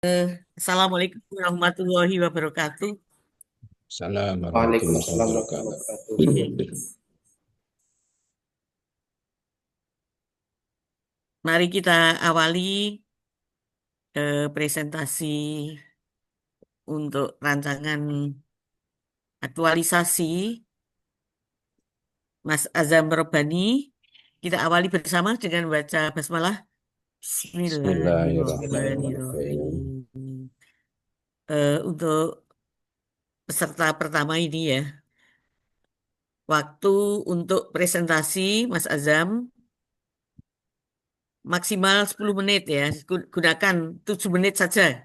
Assalamualaikum warahmatullahi wabarakatuh. Assalamualaikum warahmatullahi Waalaikumsalam warahmatullahi wabarakatuh. wabarakatuh. Mari kita awali presentasi untuk rancangan aktualisasi Mas Azam Robani. Kita awali bersama dengan baca basmalah. Bismillahirrahmanirrahim. Bismillahirrahmanirrahim. Untuk peserta pertama ini ya, waktu untuk presentasi Mas Azam maksimal 10 menit ya. Gunakan 7 menit saja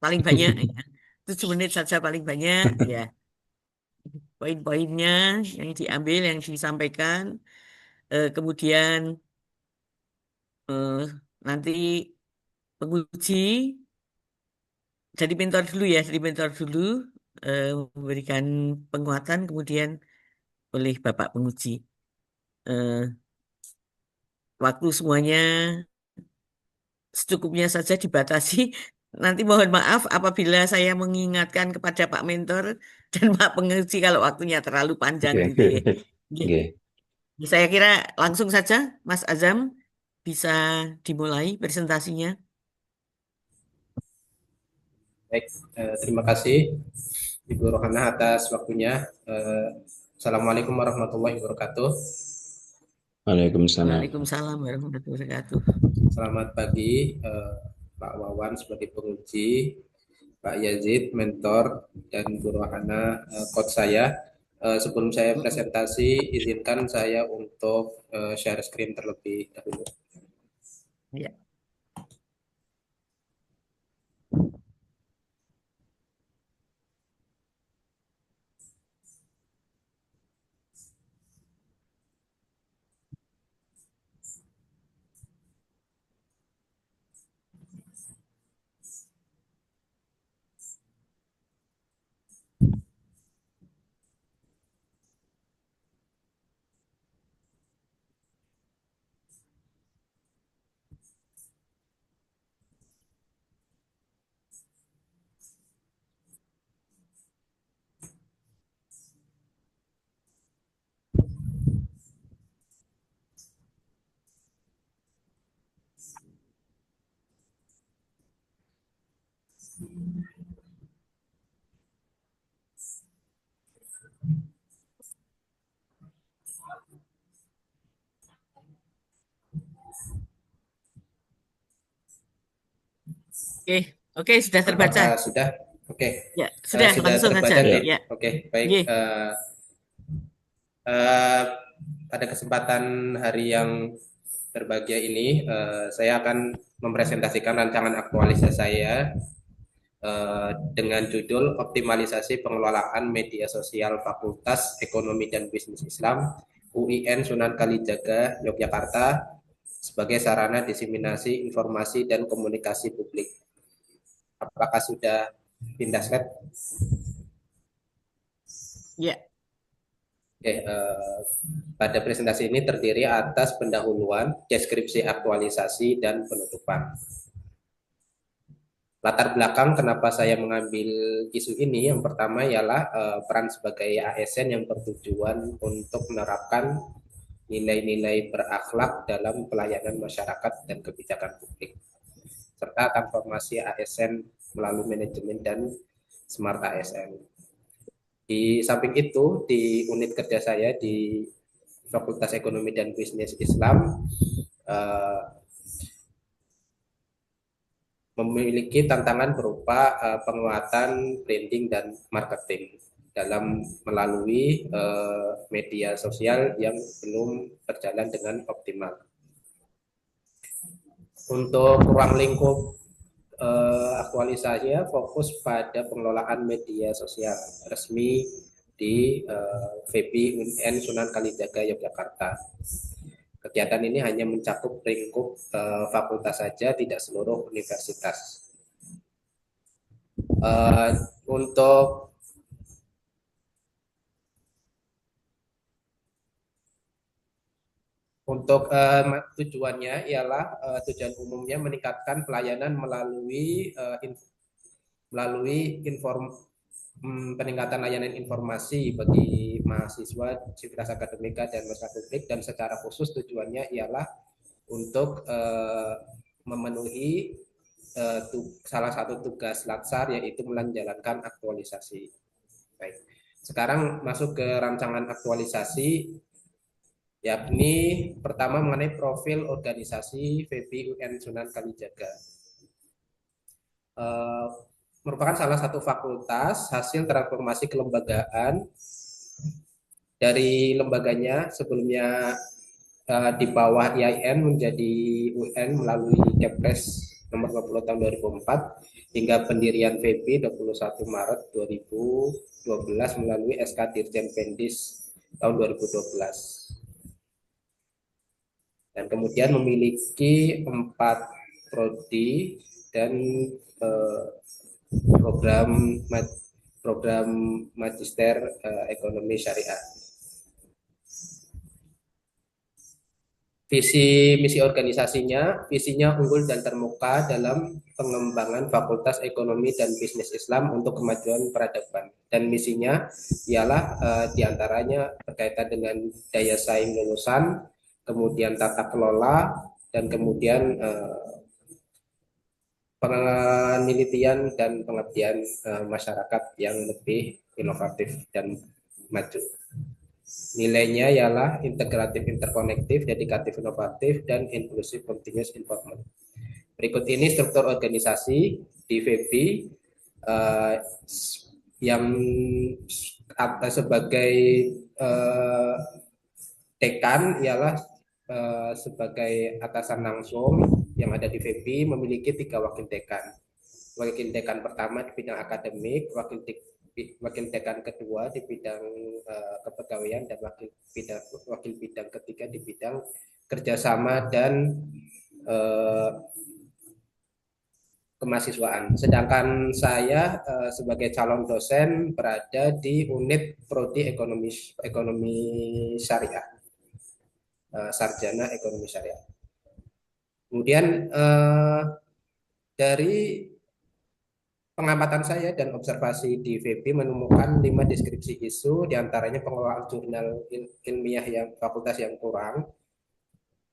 paling banyak ya. 7 menit saja paling banyak ya. Poin-poinnya yang diambil, yang disampaikan. Kemudian eh, nanti penguji jadi mentor dulu ya, jadi mentor dulu, memberikan penguatan, kemudian oleh Bapak penguji. Eh, Waktu semuanya secukupnya saja dibatasi. Nanti mohon maaf apabila saya mengingatkan kepada Pak Mentor dan Pak Penguji kalau waktunya terlalu panjang Oke. gitu ya. Oke. Oke. Saya kira langsung saja Mas Azam bisa dimulai presentasinya. Baik, terima kasih Ibu Rohana atas waktunya. Assalamualaikum warahmatullahi wabarakatuh. Waalaikumsalam. Waalaikumsalam warahmatullahi wabarakatuh. Selamat pagi Pak Wawan sebagai penguji, Pak Yazid mentor, dan Bu Rohana coach saya. Sebelum saya Mm-mm. presentasi, izinkan saya untuk share screen terlebih dahulu. Ya. Oke, oke sudah terbaca. Apakah sudah? Oke, Ya, sudah sudah langsung aja. terbaca nih. Ya. Ya, Oke, baik. Ye. Eh, Pada kesempatan hari yang berbahagia ini, saya akan mempresentasikan rancangan aktualisasi saya dengan judul Optimalisasi Pengelolaan Media Sosial Fakultas Ekonomi dan Bisnis Islam UIN Sunan Kalijaga, Yogyakarta sebagai sarana diseminasi informasi dan komunikasi publik. Apakah sudah pindah slide? Ya. Oke, pada presentasi ini terdiri atas pendahuluan, deskripsi aktualisasi, dan penutupan. Latar belakang kenapa saya mengambil isu ini, yang pertama ialah peran sebagai ASN yang bertujuan untuk menerapkan nilai-nilai berakhlak dalam pelayanan masyarakat dan kebijakan publik, serta transformasi ASN melalui manajemen dan smart ASN. Di samping itu, di unit kerja saya di Fakultas Ekonomi dan Bisnis Islam eh, memiliki tantangan berupa penguatan branding dan marketing dalam melalui media sosial yang belum berjalan dengan optimal. Untuk ruang lingkup aktualisasinya fokus pada pengelolaan media sosial resmi di VP UNN Sunan Kalijaga Yogyakarta. Kegiatan ini hanya mencakup lingkup fakultas saja, tidak seluruh universitas. Uh, untuk Untuk tujuannya ialah tujuan umumnya meningkatkan pelayanan melalui peningkatan layanan informasi bagi mahasiswa, sivitas akademika dan masyarakat publik, dan secara khusus tujuannya ialah untuk memenuhi salah satu tugas Latsar, yaitu menjalankan aktualisasi. Baik. Sekarang masuk ke rancangan aktualisasi, yakni pertama mengenai profil organisasi FEBI UN Sunan Kalijaga. Merupakan salah satu fakultas hasil transformasi kelembagaan dari lembaganya sebelumnya di bawah IAIN menjadi UN melalui Kepres nomor 20 tahun 2004 hingga pendirian FEBI 21 Maret 2012 melalui SK Dirjen Pendis tahun 2012. Dan kemudian memiliki 4 prodi dan program magister ekonomi syariah. Visi misi organisasinya, visinya unggul dan termuka dalam pengembangan Fakultas Ekonomi dan Bisnis Islam untuk kemajuan peradaban. Dan misinya ialah diantaranya berkaitan dengan daya saing lulusan, kemudian tata kelola, dan kemudian penelitian dan pengabdian masyarakat yang lebih inovatif dan maju. Nilainya ialah integratif, interkonektif, dedikatif, inovatif, dan inklusif continuous improvement. Berikut ini struktur organisasi di FEBI yang sebagai dekan ialah sebagai atasan langsung yang ada di FEBI memiliki 3 wakil dekan. Wakil dekan pertama di bidang akademik, wakil dekan kedua di bidang kepegawaian, dan wakil bidang ketiga di bidang kerjasama dan kemahasiswaan. Sedangkan saya sebagai calon dosen berada di unit prodi ekonomi syariah, sarjana ekonomi syariah. Kemudian dari pengamatan saya dan observasi di FEBI menemukan 5 deskripsi isu, diantaranya pengelolaan jurnal ilmiah yang fakultas yang kurang,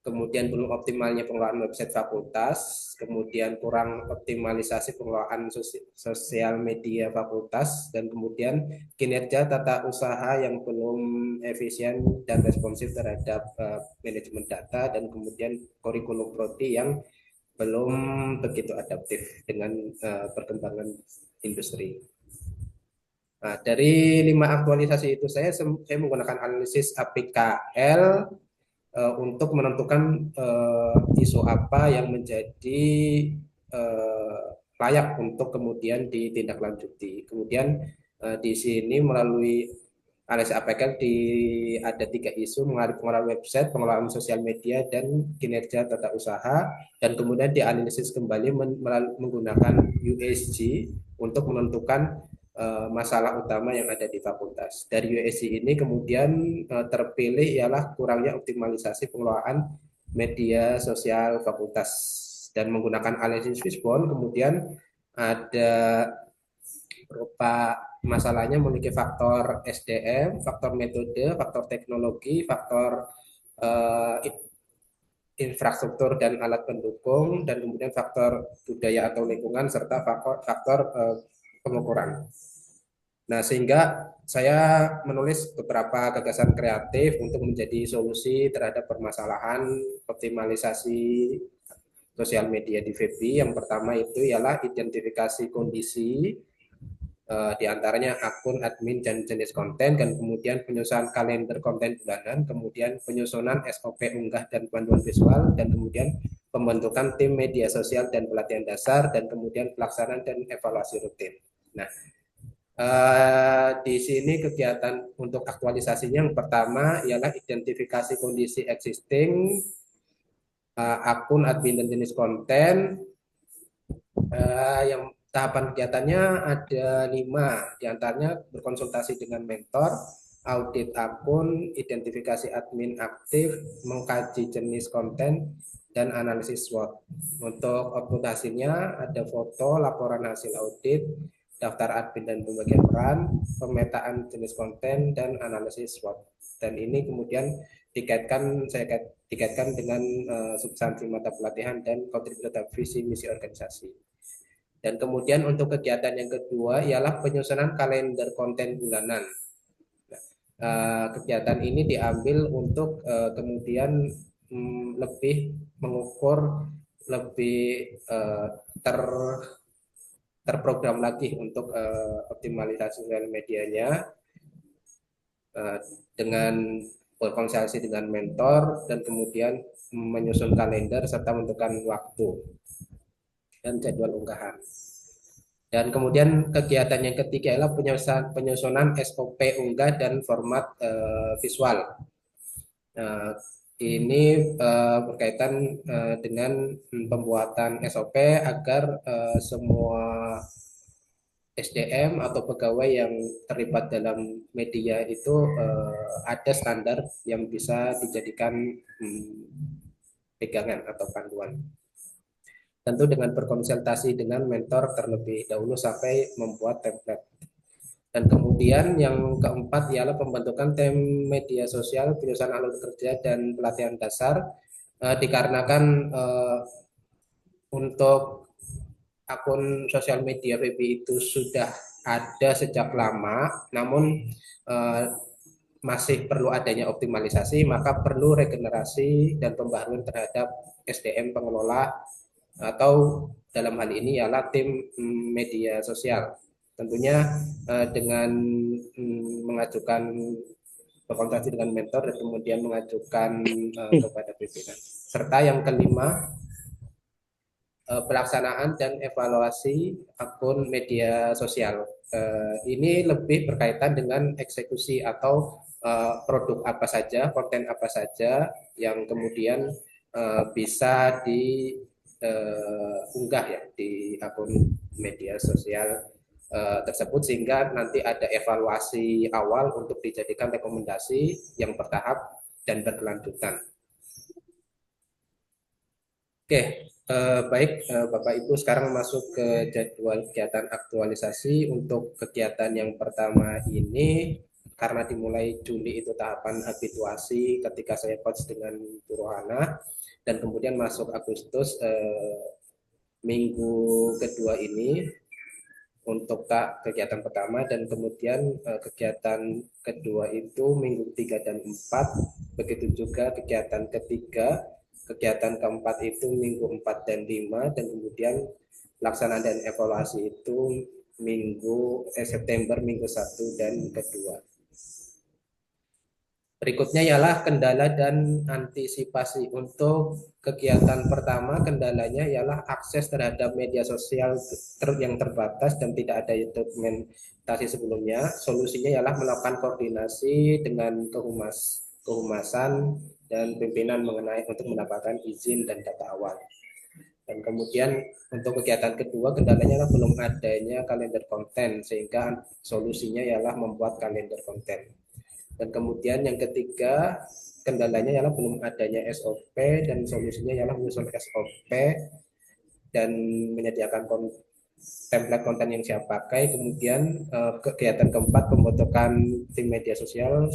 kemudian belum optimalnya pengelolaan website fakultas, kemudian kurang optimalisasi pengelolaan sosial media fakultas, dan kemudian kinerja tata usaha yang belum efisien dan responsif terhadap manajemen data, dan kemudian kurikulum prodi yang belum begitu adaptif dengan perkembangan industri. Nah, dari 5 aktualisasi itu saya menggunakan analisis APKL untuk menentukan isu apa yang menjadi layak untuk kemudian ditindaklanjuti. Kemudian di sini melalui analisis APKL ada 3 isu, pengelolaan website, pengelolaan sosial media, dan kinerja tata usaha, dan kemudian dianalisis kembali menggunakan USG untuk menentukan masalah utama yang ada di fakultas. Dari USG ini kemudian terpilih ialah kurangnya optimalisasi pengelolaan media sosial fakultas, dan menggunakan analisis Fishbone kemudian ada berupa masalahnya memiliki faktor SDM, faktor metode, faktor teknologi, faktor infrastruktur dan alat pendukung, dan kemudian faktor budaya atau lingkungan, serta faktor pengukuran. Nah, sehingga saya menulis beberapa gagasan kreatif untuk menjadi solusi terhadap permasalahan optimalisasi sosial media di FEBI. Yang pertama itu ialah identifikasi kondisi, di antaranya akun, admin, dan jenis konten, dan kemudian penyusunan kalender konten bulanan, kemudian penyusunan SOP unggah dan panduan visual, dan kemudian pembentukan tim media sosial dan pelatihan dasar, dan kemudian pelaksanaan dan evaluasi rutin. Nah, di sini kegiatan untuk aktualisasinya yang pertama ialah identifikasi kondisi existing akun, admin, dan jenis konten. Yang tahapan kegiatannya ada 5, diantaranya berkonsultasi dengan mentor, audit akun, identifikasi admin aktif, mengkaji jenis konten, dan analisis SWOT. Untuk output hasilnya ada foto, laporan hasil audit, daftar admin dan pembagian peran, pemetaan jenis konten, dan analisis SWOT. Dan ini kemudian dikaitkan dengan substansi mata pelatihan dan kontribusi visi misi organisasi. Dan kemudian untuk kegiatan yang kedua ialah penyusunan kalender konten bulanan. Kegiatan ini diambil untuk kemudian lebih mengukur, lebih terprogram lagi untuk optimalisasi sosial medianya dengan berkonsultasi dengan mentor dan kemudian menyusun kalender serta menentukan waktu dan jadwal unggahan. Dan kemudian kegiatan yang ketiga adalah penyusunan SOP unggah dan format visual. Ini berkaitan dengan pembuatan SOP agar semua SDM atau pegawai yang terlibat dalam media itu ada standar yang bisa dijadikan pegangan atau panduan. Tentu dengan berkonsultasi dengan mentor terlebih dahulu sampai membuat template. Dan kemudian yang keempat ialah pembentukan tim media sosial, penyusunan alur kerja dan pelatihan dasar. Dikarenakan untuk akun sosial media VB itu sudah ada sejak lama, namun masih perlu adanya optimalisasi, maka perlu regenerasi dan pembaharuan terhadap SDM pengelola atau dalam hal ini ialah tim media sosial. Tentunya dengan mengajukan berkonsultasi dengan mentor dan kemudian mengajukan kepada pimpinan. Serta yang kelima, pelaksanaan dan evaluasi akun media sosial. Ini lebih berkaitan dengan eksekusi atau produk apa saja, konten apa saja yang kemudian bisa diunggah ya di akun media sosial tersebut, sehingga nanti ada evaluasi awal untuk dijadikan rekomendasi yang bertahap dan berkelanjutan. Oke, baik Bapak Ibu, sekarang masuk ke jadwal kegiatan aktualisasi. Untuk kegiatan yang pertama ini, karena dimulai Juli itu tahapan habituasi ketika saya coach dengan Bu Rohana, dan kemudian masuk Agustus minggu kedua ini untuk kegiatan pertama, dan kemudian kegiatan kedua itu minggu 3 dan 4, begitu juga kegiatan ketiga, kegiatan keempat itu minggu 4 dan 5, dan kemudian pelaksanaan dan evaluasi itu September minggu 1 dan kedua. Berikutnya ialah kendala dan antisipasi. Untuk kegiatan pertama, kendalanya ialah akses terhadap media sosial yang terbatas dan tidak ada dokumentasi sebelumnya. Solusinya ialah melakukan koordinasi dengan kehumasan dan pimpinan mengenai untuk mendapatkan izin dan data awal. Dan kemudian untuk kegiatan kedua, kendalanya adalah belum adanya kalender konten, sehingga solusinya ialah membuat kalender konten. Dan kemudian yang ketiga, kendalanya ialah belum adanya SOP, dan solusinya ialah menyusun SOP dan menyediakan template konten yang siap pakai. Kemudian kegiatan keempat, pembentukan tim media sosial,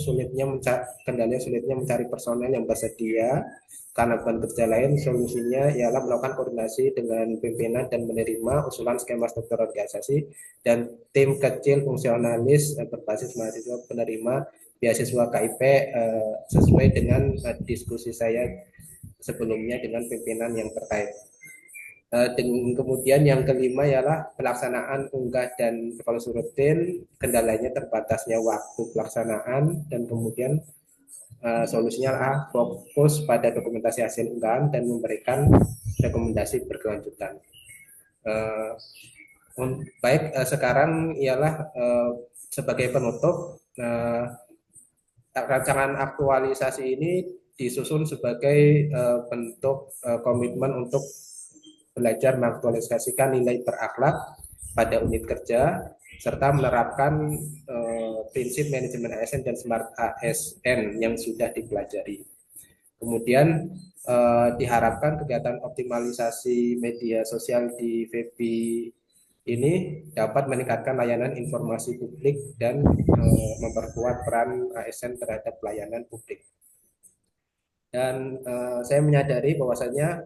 kendalanya sulitnya mencari personel yang bersedia karena beban kerja lain. Solusinya ialah melakukan koordinasi dengan pimpinan dan menerima usulan skema struktur organisasi dan tim kecil fungsionalis berbasis mahasiswa penerima beasiswa KIP sesuai dengan diskusi saya sebelumnya dengan pimpinan yang terkait. Kemudian yang kelima ialah pelaksanaan unggah dan evaluasi rutin, kendalanya terbatasnya waktu pelaksanaan, dan kemudian solusinya adalah fokus pada dokumentasi hasil unggahan dan memberikan rekomendasi berkelanjutan. Baik, sekarang ialah sebagai penutup, rancangan aktualisasi ini disusun sebagai bentuk komitmen untuk belajar mengaktualisasikan nilai berakhlak pada unit kerja serta menerapkan prinsip manajemen ASN dan smart ASN yang sudah dipelajari. Kemudian diharapkan kegiatan optimalisasi media sosial di VEPI ini dapat meningkatkan layanan informasi publik dan memperkuat peran ASN terhadap pelayanan publik. Dan saya menyadari bahwasanya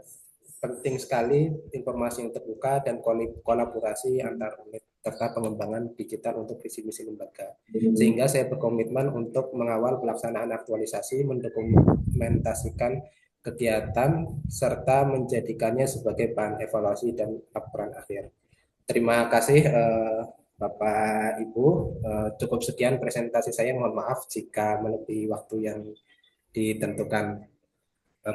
penting sekali informasi yang terbuka dan kolaborasi antar unit serta pengembangan digital untuk visi misi lembaga. Sehingga saya berkomitmen untuk mengawal pelaksanaan aktualisasi, mendokumentasikan kegiatan serta menjadikannya sebagai bahan evaluasi dan laporan akhir. Terima kasih Bapak Ibu. Cukup sekian presentasi saya. Mohon maaf jika melebihi waktu yang ditentukan.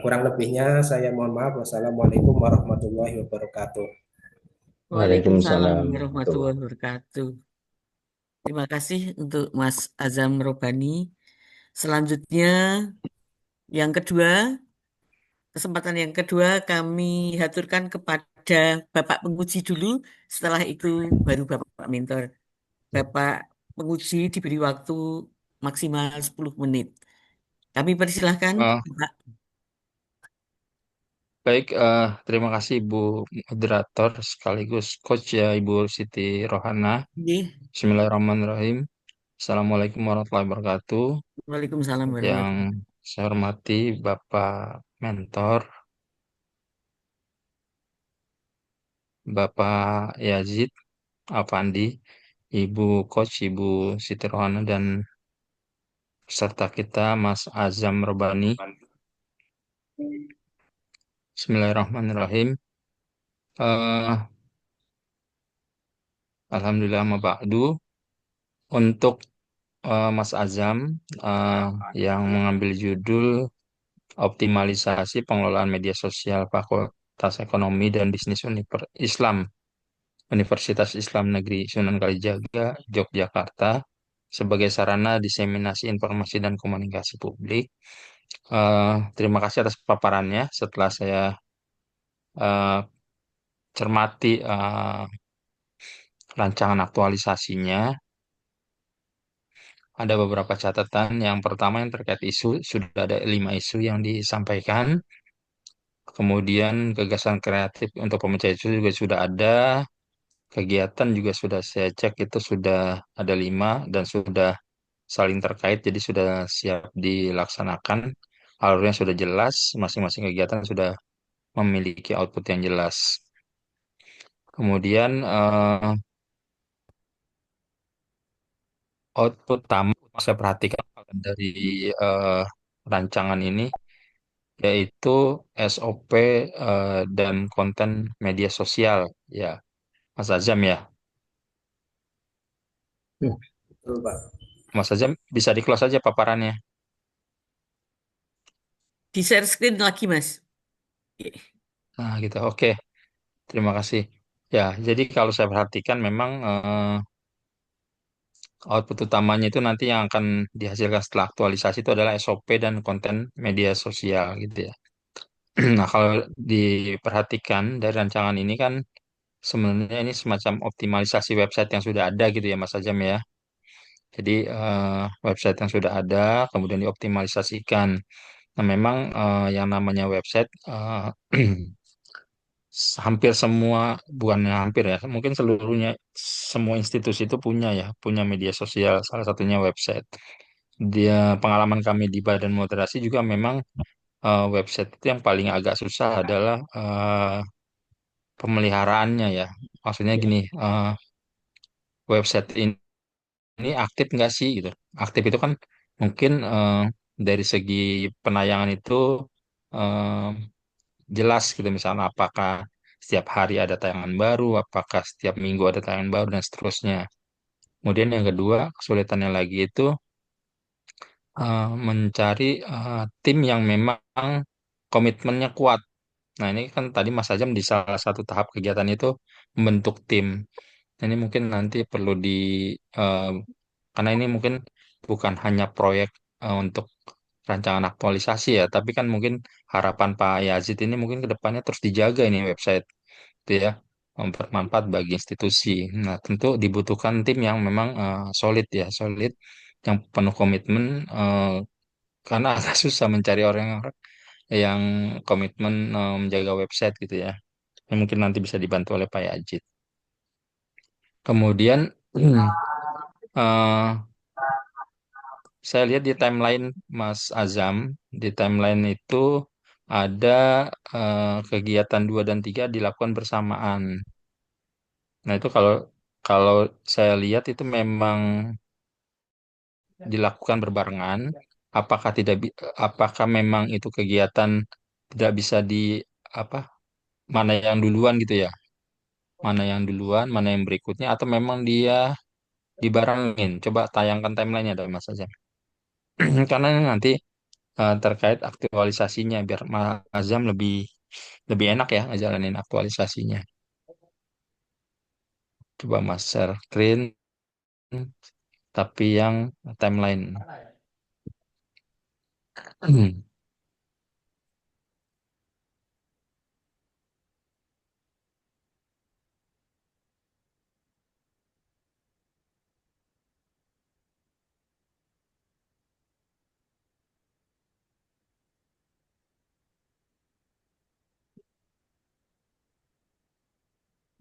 Kurang lebihnya saya mohon maaf. Wassalamualaikum warahmatullahi wabarakatuh. Waalaikumsalam Waalaikumsalam warahmatullahi wabarakatuh. Terima kasih untuk Mas Azam Robani. Selanjutnya, yang kedua, kesempatan yang kedua kami haturkan kepada Bapak penguji dulu. Setelah itu baru Bapak mentor. Bapak penguji diberi waktu maksimal 10 menit. Kami persilahkan, Eh, Pak. baik, terima kasih Ibu Moderator sekaligus Coach ya Ibu Siti Rohana. Nggih. Bismillahirrahmanirrahim. Assalamualaikum warahmatullahi wabarakatuh. Waalaikumsalam Yang warahmatullahi saya hormati Bapak Mentor, Bapak Yazid Afandi, Ibu Coach, Ibu Siti Rohana, dan peserta kita Mas Azam Robani. Bismillahirrahmanirrahim. Eh, Alhamdulillah maba'du. Untuk Mas Azam eh, yang mengambil judul Optimalisasi Pengelolaan Media Sosial Fakultas Ekonomi dan Bisnis Islam Universitas Islam Negeri Sunan Kalijaga, Yogyakarta sebagai sarana diseminasi informasi dan komunikasi publik. Terima kasih atas paparannya. Setelah saya eh, cermati rancangan aktualisasinya, ada beberapa catatan. Yang pertama yang terkait isu, sudah ada 5 isu yang disampaikan. Kemudian gagasan kreatif untuk pemecah isu juga sudah ada. Kegiatan juga sudah saya cek itu sudah ada 5 dan sudah saling terkait, jadi sudah siap dilaksanakan. Alurnya sudah jelas, masing-masing kegiatan sudah memiliki output yang jelas. Kemudian output tamu saya perhatikan dari eh, rancangan ini yaitu SOP dan konten media sosial ya, Mas Azam ya. Betul, Pak. Mas Azam bisa di-close aja paparannya. Di share screen lagi, Mas. Nah, gitu. Oke, terima kasih. Ya, jadi kalau saya perhatikan memang output utamanya itu nanti yang akan dihasilkan setelah aktualisasi itu adalah SOP dan konten media sosial gitu ya. Nah, kalau diperhatikan dari rancangan ini kan sebenarnya ini semacam optimalisasi website yang sudah ada gitu ya Mas Ajam ya. Jadi website yang sudah ada kemudian dioptimalisasikan. Nah, memang yang namanya website hampir semua, bukannya hampir ya, mungkin seluruhnya semua institusi itu punya ya, punya media sosial, salah satunya website. Dia pengalaman kami di Badan Moderasi juga memang website itu yang paling agak susah adalah pemeliharaannya ya. Maksudnya gini, website ini aktif nggak sih gitu. Aktif itu kan mungkin dari segi penayangan itu eh, jelas gitu, misalnya apakah setiap hari ada tayangan baru, apakah setiap minggu ada tayangan baru dan seterusnya. Kemudian yang kedua, kesulitannya lagi itu mencari tim yang memang komitmennya kuat. Nah, ini kan tadi Mas Ajam di salah satu tahap kegiatan itu membentuk tim. Ini mungkin nanti perlu eh, karena ini mungkin bukan hanya proyek untuk rancangan aktualisasi ya, tapi kan mungkin harapan Pak Yazid ini mungkin ke depannya terus dijaga ini website, gitu ya. bermanfaat bagi institusi. Nah, tentu dibutuhkan tim yang memang solid ya, solid, yang penuh komitmen, karena agak susah mencari orang yang komitmen menjaga website gitu ya. Yang mungkin nanti bisa dibantu oleh Pak Yajid. Kemudian eh, saya lihat di timeline Mas Azam, di timeline itu ada kegiatan 2 dan 3 dilakukan bersamaan. Nah, itu kalau kalau saya lihat itu memang dilakukan berbarengan. Apakah tidak apakah memang itu kegiatan tidak bisa di apa mana yang duluan gitu ya? Mana yang duluan, mana yang berikutnya, atau memang dia dibarengin? Coba tayangkan timelinenya dari Mas Azam. Karena nanti terkait aktualisasinya biar Mas Azam lebih lebih enak ya ngejalanin aktualisasinya. Coba Mas share screen tapi yang timeline.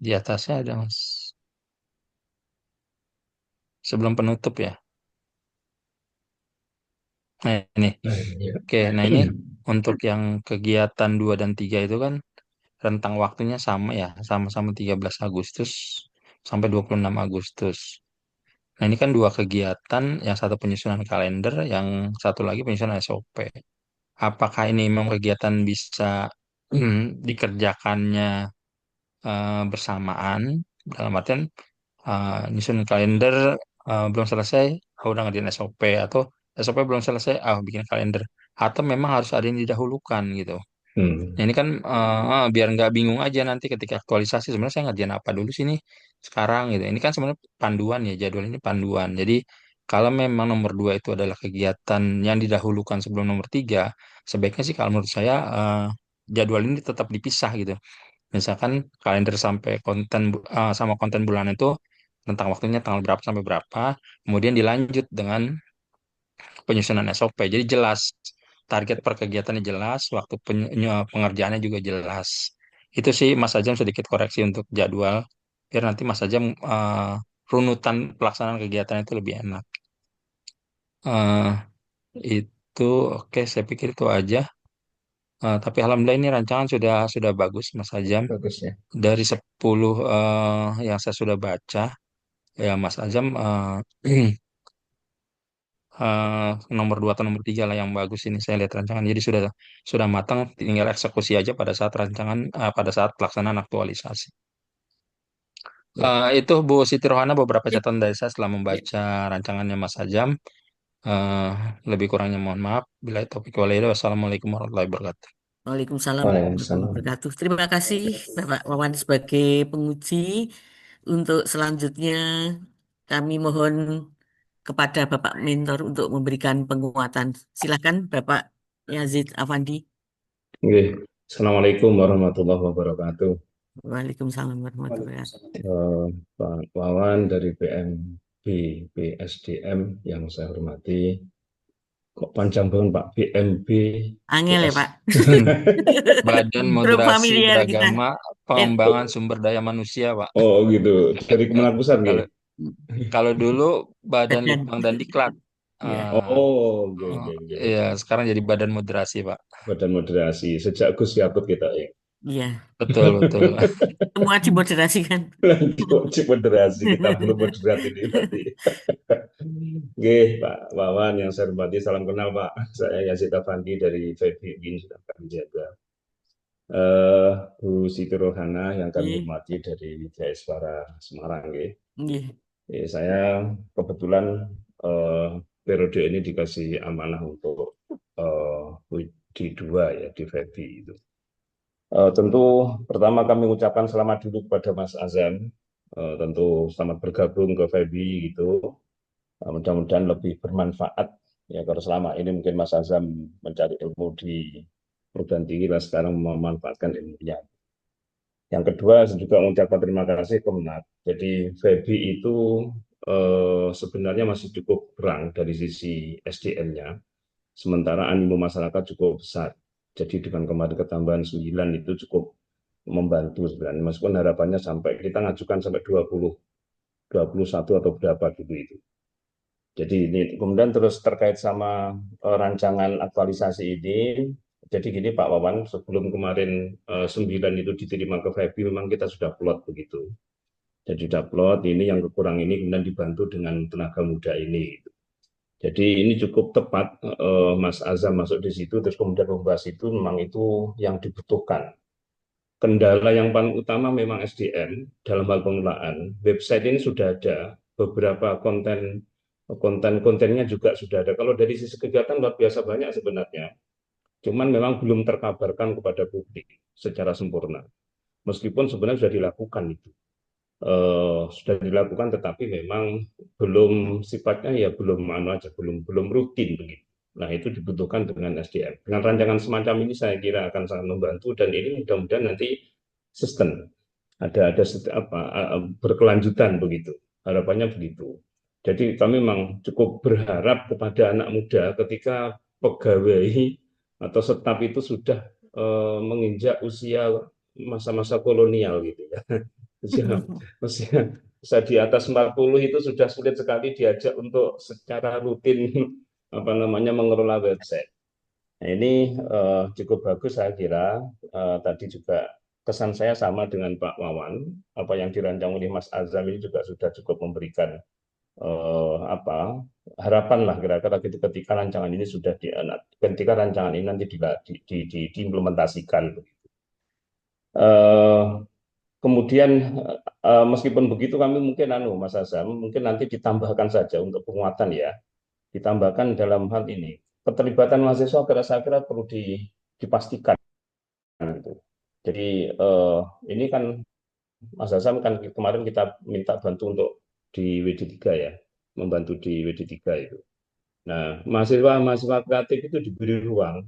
Di atasnya ada Mas. Sebelum penutup ya. Nah, ini. Oke, nah ini untuk yang kegiatan 2 dan 3 itu kan rentang waktunya sama ya, sama-sama 13 Agustus sampai 26 Agustus. Nah, ini kan dua kegiatan, yang satu penyusunan kalender, yang satu lagi penyusunan SOP. Apakah ini memang kegiatan bisa dikerjakannya bersamaan, dalam artian nyusun kalender belum selesai, udah ngerjain SOP, atau SOP belum selesai, bikin kalender, atau memang harus ada yang didahulukan gitu. Nah, ini kan biar nggak bingung aja nanti ketika aktualisasi sebenarnya saya ngerjain apa dulu sih nih sekarang gitu. Ini kan sebenarnya panduan ya, jadwal ini panduan. Jadi kalau memang nomor 2 itu adalah kegiatan yang didahulukan sebelum nomor 3, sebaiknya sih kalau menurut saya jadwal ini tetap dipisah gitu. Misalkan kalender sampai sama konten bulan itu tentang waktunya tanggal berapa sampai berapa, kemudian dilanjut dengan penyusunan SOP. Jadi jelas target per kegiatannya, jelas waktu pengerjaannya juga jelas. Itu sih Mas Ajam sedikit koreksi untuk jadwal biar nanti Mas Ajam runutan pelaksanaan kegiatan itu lebih enak. Eh, itu oke, saya pikir itu aja. Tapi alhamdulillah ini rancangan sudah bagus Mas Ajam. Bagus ya. Dari 10 yang saya sudah baca, ya Mas Ajam nomor 2 atau nomor 3 lah yang bagus ini, saya lihat rancangan. Jadi sudah matang, tinggal eksekusi aja pada saat rancangan, pada saat pelaksanaan aktualisasi. Ya. Itu Bu Siti Rohana beberapa Ya, catatan dari saya setelah membaca rancangannya Mas Ajam. Eh, Lebih kurangnya mohon maaf. Bila taufiq wal hidayah. Wassalamualaikum warahmatullahi wabarakatuh. Waalaikumsalam warahmatullahi Waalaikumsalam. wabarakatuh. Terima kasih Bapak Wawan sebagai penguji. Untuk selanjutnya kami mohon kepada Bapak Mentor untuk memberikan penguatan. Silakan Bapak Yazid Afandi. Oke. Assalamualaikum warahmatullahi wabarakatuh. Waalaikumsalam warahmatullahi wabarakatuh. Waalaikumsalam. Pak Wawan dari BMB BSDM yang saya hormati. Kok panjang banget Pak, BMB Angel ya BS. Pak. Badan Belum Moderasi familiar kita. Beragama Pengembangan Sumber Daya Manusia, Pak. Oh gitu, dari Kementerian Pusat nggih? Kalau kalau dulu Badan Badan. Litbang dan Diklat. Ya, Eh, Oh, oke, eh, oke, oke. ya, sekarang jadi Badan Moderasi, Pak. Badan Moderasi sejak Gus Yakut kita ya. iya. Betul, betul. Semua dimoderasikan. Lagi wajib moderasi, kita belum moderat ini tadi. Oke, Pak Wawan yang saya hormati, salam kenal Pak. Saya Yazid Afandi dari VB Win sudah kami jaga. Bu Siti Rohana yang kami Iya, hormati dari Jayaswara Semarang. Nggih. iya. Saya kebetulan eh, periode ini dikasih amanah untuk di dua ya di VB itu. Tentu pertama kami ucapkan selamat dulu kepada Mas Azam. Tentu selamat bergabung ke Febi gitu. Mudah-mudahan lebih bermanfaat ya, kalau selama ini mungkin Mas Azam mencari ilmu di perguruan tinggi, lah sekarang memanfaatkan ilmunya. Yang kedua, saya juga mengucapkan terima kasih ke Kemenak. Jadi Febi itu sebenarnya masih cukup kurang dari sisi SDM-nya, sementara animo masyarakat cukup besar. Jadi dengan kemarin ketambahan 9 itu cukup membantu sebenarnya. Meskipun harapannya sampai kita ngajukan sampai 20, 21 atau berapa gitu itu. Jadi ini kemudian terus terkait sama rancangan aktualisasi ini. Jadi gini Pak Wawan, sebelum kemarin 9 itu diterima ke FEBI, memang kita sudah plot begitu. Jadi sudah plot, ini yang kekurang ini kemudian dibantu dengan tenaga muda ini. Jadi ini cukup tepat Mas Azam masuk di situ, terus kemudian membahas itu memang itu yang dibutuhkan. Kendala yang paling utama memang SDM dalam hal pengelolaan. Website ini sudah ada, beberapa kontennya juga sudah ada. Kalau dari sisi kegiatan luar biasa banyak sebenarnya. Cuman memang belum terkabarkan kepada publik secara sempurna. Meskipun sebenarnya sudah dilakukan itu. Sudah dilakukan tetapi memang belum sifatnya ya belum aja belum rutin begitu. Nah, itu dibutuhkan dengan SDM. Dengan rancangan semacam ini saya kira akan sangat membantu dan ini mudah-mudahan nanti sistem ada apa berkelanjutan begitu. Harapannya begitu. Jadi kami memang cukup berharap kepada anak muda ketika pegawai atau staf itu sudah menginjak usia masa-masa kolonial gitu ya. Usia, usia, usia di atas 40 itu sudah sulit sekali diajak untuk secara rutin apa namanya mengelola website. Nah, ini cukup bagus saya kira. Tadi juga kesan saya sama dengan Pak Wawan. Apa yang dirancang oleh Mas Azam ini juga sudah cukup memberikan apa harapan lah kira-kira gitu ketika rancangan ini sudah ketika rancangan ini nanti diimplementasikan. Eh, Kemudian meskipun begitu kami mungkin Mas Azam mungkin nanti ditambahkan saja untuk penguatan ya, ditambahkan dalam hal ini keterlibatan mahasiswa saya kira perlu dipastikan itu. Jadi ini kan Mas Azam kan kemarin kita minta bantu untuk di WD3 ya, membantu di WD3 itu. Nah, mahasiswa kreatif itu diberi ruang,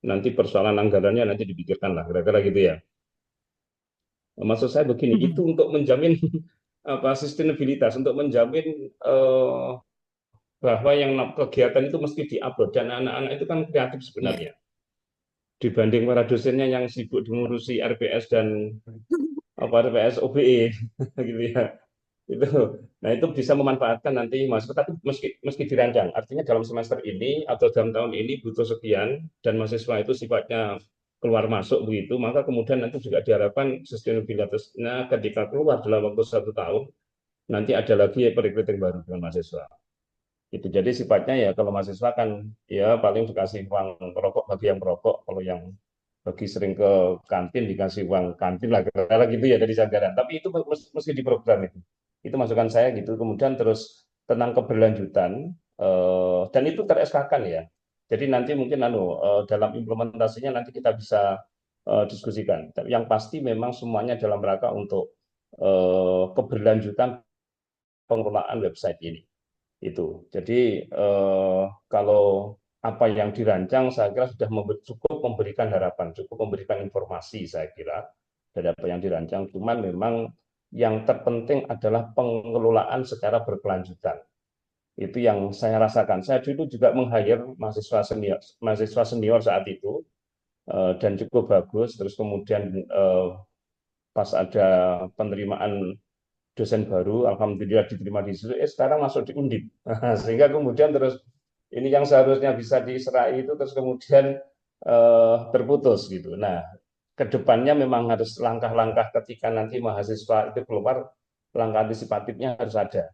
nanti persoalan anggarannya nanti dipikirkan lah, kira-kira gitu ya. Maksud saya begini, itu untuk menjamin apa sustainabilitas, untuk menjamin bahwa yang kegiatan itu mesti diupload dan anak-anak itu kan kreatif Ya. sebenarnya dibanding para dosennya yang sibuk mengurusi RPS dan apa RPS OBE gitu ya. Itu. Nah, itu bisa memanfaatkan nanti mahasiswa tapi meski dirancang. Artinya dalam semester ini atau dalam tahun ini butuh sekian dan mahasiswa itu sifatnya keluar masuk begitu, maka kemudian nanti juga diharapkan sustainabilitasnya ketika keluar dalam waktu 1 tahun nanti ada lagi perekrutan baru dengan mahasiswa. Itu jadi sifatnya ya kalau mahasiswa kan ya paling dikasih uang perokok bagi yang perokok, kalau yang bagi sering ke kantin dikasih uang kantin lah kira-kira gitu ya dari anggaran. Tapi itu mesti diprogram itu. Itu masukan saya gitu. Kemudian terus tentang keberlanjutan dan itu ter-SK-kan ya. Jadi nanti mungkin dalam implementasinya nanti kita bisa diskusikan. Tapi yang pasti memang semuanya dalam rangka untuk keberlanjutan pengelolaan website ini itu. Jadi kalau apa yang dirancang saya kira sudah cukup memberikan harapan, cukup memberikan informasi saya kira dari apa yang dirancang. Cuman memang yang terpenting adalah pengelolaan secara berkelanjutan. Itu yang saya rasakan. Saya dulu juga meng-hire mahasiswa senior saat itu dan cukup bagus. Terus kemudian pas ada penerimaan dosen baru, alhamdulillah diterima di situ, sekarang masuk di Undip. Sehingga kemudian terus ini yang seharusnya bisa diserai itu terus kemudian terputus gitu. Nah, kedepannya memang harus langkah-langkah ketika nanti mahasiswa itu keluar, langkah antisipatifnya harus ada.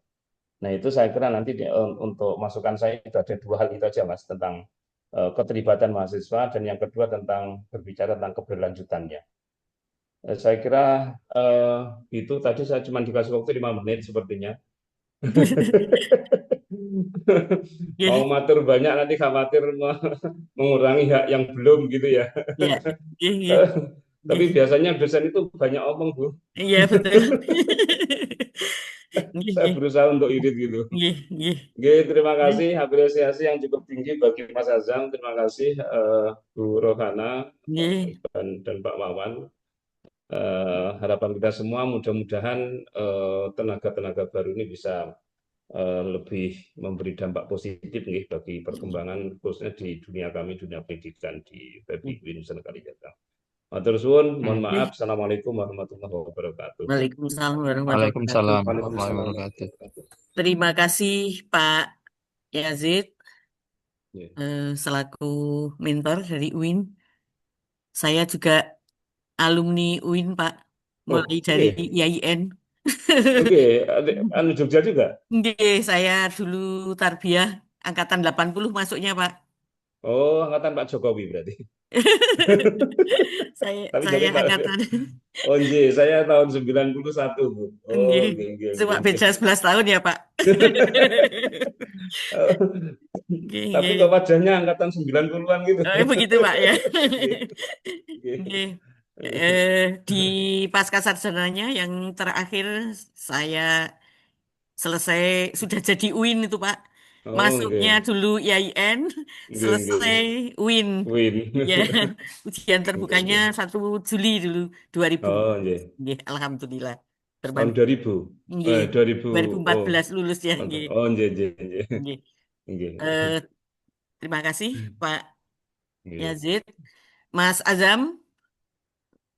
Nah, itu saya kira nanti untuk masukan saya itu ada 2 hal itu aja Mas, tentang keterlibatan mahasiswa dan yang kedua tentang berbicara tentang keberlanjutannya. Saya kira itu tadi saya cuma dikasih waktu 5 menit sepertinya. Mau Ya. matur banyak nanti khawatir mengurangi hak yang belum gitu ya. Ya. Ya. Ya. Tapi Ya. biasanya dosen itu banyak omong, Bu. Iya, betul. Ya. Saya Ya. berusaha untuk irit gitu. Ya. Ya. Oke, terima Ya. kasih apresiasi yang cukup tinggi bagi Mas Azam. Terima kasih Bu Rohana Ya. dan Pak Wawan. harapan kita semua mudah-mudahan tenaga-tenaga baru ini bisa lebih memberi dampak positif nih bagi perkembangan khususnya di dunia kami, dunia pendidikan di FEBI UIN Nusa Tenggara Barat. Matur suwun, mohon maaf. Assalamualaikum warahmatullahi wabarakatuh. Waalaikumsalam warahmatullahi wabarakatuh. Waalaikumsalam warahmatullahi Waalaikumsalam wabarakatuh. warahmatullahi wabarakatuh. Terima kasih Pak Yazid Ya. selaku mentor dari UIN. Saya juga alumni UIN, Pak, Oh, mulai oke. dari IAIN. Oke, anu Jogja juga. Nggih, saya dulu tarbiyah angkatan 80 masuknya, Pak. Oh, angkatan Pak Jokowi berarti. Saya Tapi saya jadi Pak. angkatan Oh, nggih, saya tahun 91, Bu. Oh, nggih. nggih, nggih, Cuma nggih, beda nggih. 11 tahun ya, Pak. Nggih, Tapi nggih. kok wajahnya angkatan 90-an gitu. Oh, begitu, Pak ya. Nggih, Nggih. nggih. Di pasca sarjananya yang terakhir saya selesai sudah jadi UIN itu Pak. Oh, Masuknya nggih. dulu IAIN, Nggih, selesai nggih. UIN. Win. Ya, ujian Nggih, terbukanya nggih. 1 Juli dulu 2000. Oh, nggih. Nggih, alhamdulillah. Tahun Terbantu. 2000. Nggih, 2000. Oh, 2014 lulus ya, mantap. nggih. Oh, nggih, nggih, nggih. Nggih. Nggih. Eh, terima kasih Pak Nggih. Yazid. Mas Azam,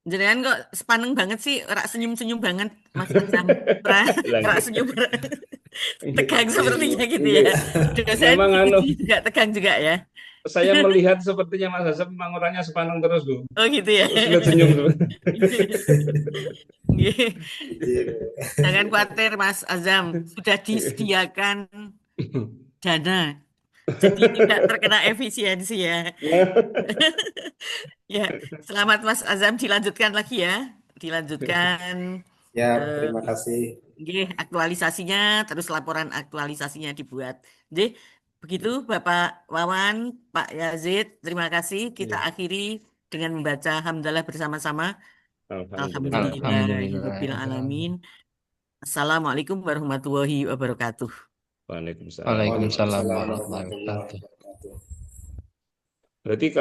jenengan kok sepaneng banget sih, rak senyum-senyum banget, Mas Azam. Rak, Lah, rak nggih. senyum, tegang Nggih. sepertinya gitu Nggih. ya. Dosen Memang anu, juga tegang juga ya. saya melihat sepertinya Mas Hasan memang orangnya sepaneng terus, Bu. Oh gitu ya. Sulit senyum. Nggih. Iya. Jangan khawatir Mas Azam, sudah disediakan dana. Jadi tidak terkena efisiensi ya. Ya, selamat Mas Azam, dilanjutkan lagi ya. Dilanjutkan Ya, eh, terima kasih. nggih, aktualisasinya, terus laporan aktualisasinya dibuat. Jadi, begitu Bapak Wawan, Pak Yazid, terima kasih. Kita akhiri dengan membaca hamdalah bersama-sama. Alhamdulillah. Alhamdulillahirabbil Alhamdulillah. alamin. Assalamualaikum warahmatullahi wabarakatuh. Waalaikumsalam Waalaikumsalam Waalaikumsalam warahmatullahi warahmatullahi wabarakatuh. wabarakatuh. Berarti